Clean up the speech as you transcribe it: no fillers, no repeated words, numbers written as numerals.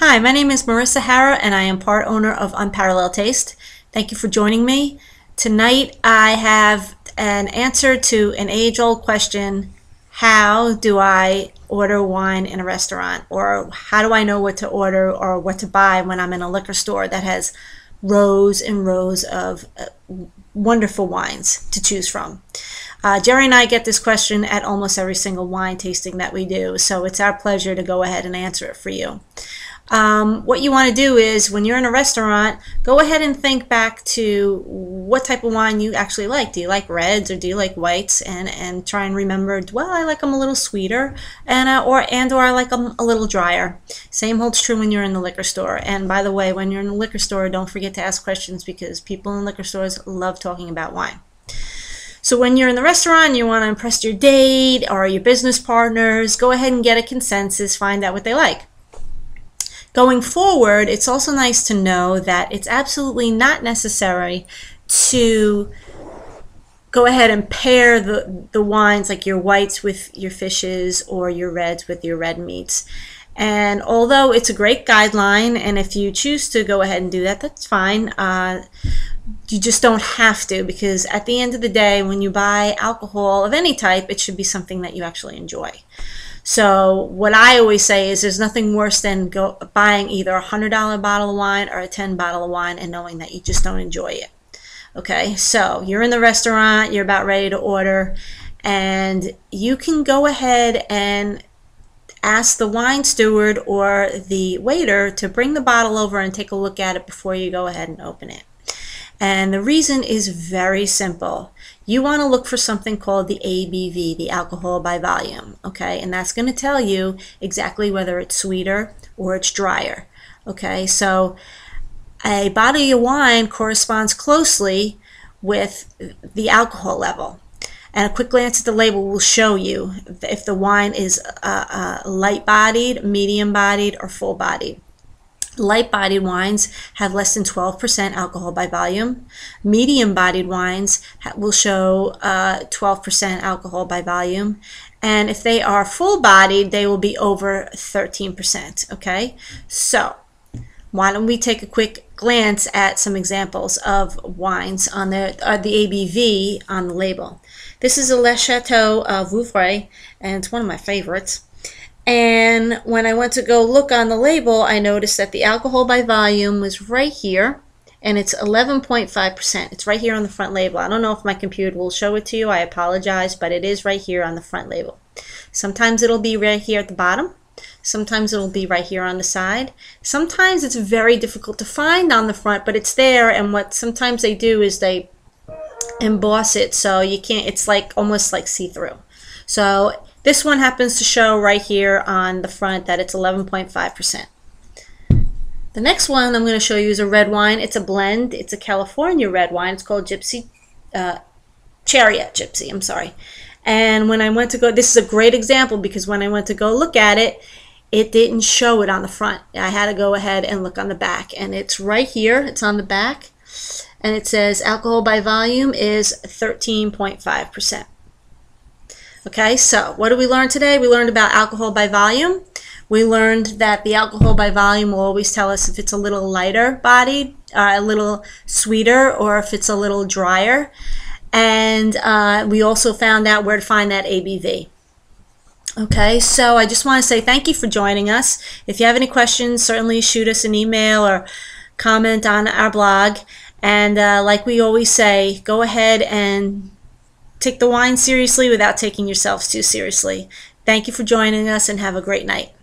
Hi, my name is Marissa Hara and I am part owner of Unparalleled Taste. Thank you for joining me. Tonight I have an answer to an age-old question: how do I order wine in a restaurant? Or how do I know what to order or what to buy when I'm in a liquor store that has rows and rows of wonderful wines to choose from? Jerry and I get this question at almost every single wine tasting that we do, so it's our pleasure to go ahead and answer it for you. What you want to do is, when you're in a restaurant, go ahead and think back to what type of wine you actually like. Do you like reds or do you like whites? And try and remember, well, I like them a little sweeter, and or I like them a little drier. Same holds true when you're in the liquor store. And by the way, when you're in the liquor store, don't forget to ask questions, because people in liquor stores love talking about wine. So when you're in the restaurant, you want to impress your date or your business partners, go ahead and get a consensus, find out what they like. Going forward, it's also nice to know that it's absolutely not necessary to go ahead and pair the wines, like your whites with your fishes or your reds with your red meats. And although it's a great guideline, and if you choose to go ahead and do that, that's fine. You just don't have to, because at the end of the day, when you buy alcohol of any type, it should be something that you actually enjoy. So what I always say is there's nothing worse than buying either a $100 bottle of wine or a $10 bottle of wine and knowing that you just don't enjoy it. Okay, so you're in the restaurant, you're about ready to order, and you can go ahead and ask the wine steward or the waiter to bring the bottle over and take a look at it before you go ahead and open it. And the reason is very simple. You want to look for something called the ABV, the alcohol by volume, okay? And that's going to tell you exactly whether it's sweeter or it's drier, okay? So a bottle of wine corresponds closely with the alcohol level. And a quick glance at the label will show you if the wine is light-bodied, medium-bodied, or full-bodied. Light-bodied wines have less than 12% alcohol by volume. Medium-bodied wines will show 12% alcohol by volume. And if they are full-bodied, they will be over 13%, okay? So why don't we take a quick glance at some examples of wines on the ABV on the label. This is a Le Chateau of Vouvray, and it's one of my favorites. And when I went to go look on the label, I noticed that the alcohol by volume was right here, and it's 11.5%. It's right here on the front label. I don't know if my computer will show it to you. I apologize, but it is right here on the front label. Sometimes it'll be right here at the bottom. Sometimes it'll be right here on the side. Sometimes it's very difficult to find on the front, but it's there. And what sometimes they do is they emboss it so you can't, it's like almost like see-through. So this one happens to show right here on the front that it's 11.5%. The next one I'm going to show you is a red wine. It's a blend. It's a California red wine. It's called Chariot Gypsy, I'm sorry. And when I went to go, this is a great example, because when I went to go look at it, it didn't show it on the front. I had to go ahead and look on the back. And it's right here. It's on the back. And it says alcohol by volume is 13.5%. Okay, so what did we learn today? We learned about alcohol by volume. We learned that the alcohol by volume will always tell us if it's a little lighter bodied, a little sweeter, or if it's a little drier. And we also found out where to find that ABV. Okay, so I just want to say thank you for joining us. If you have any questions, certainly shoot us an email or comment on our blog. And like we always say, go ahead and take the wine seriously without taking yourselves too seriously. Thank you for joining us, and have a great night.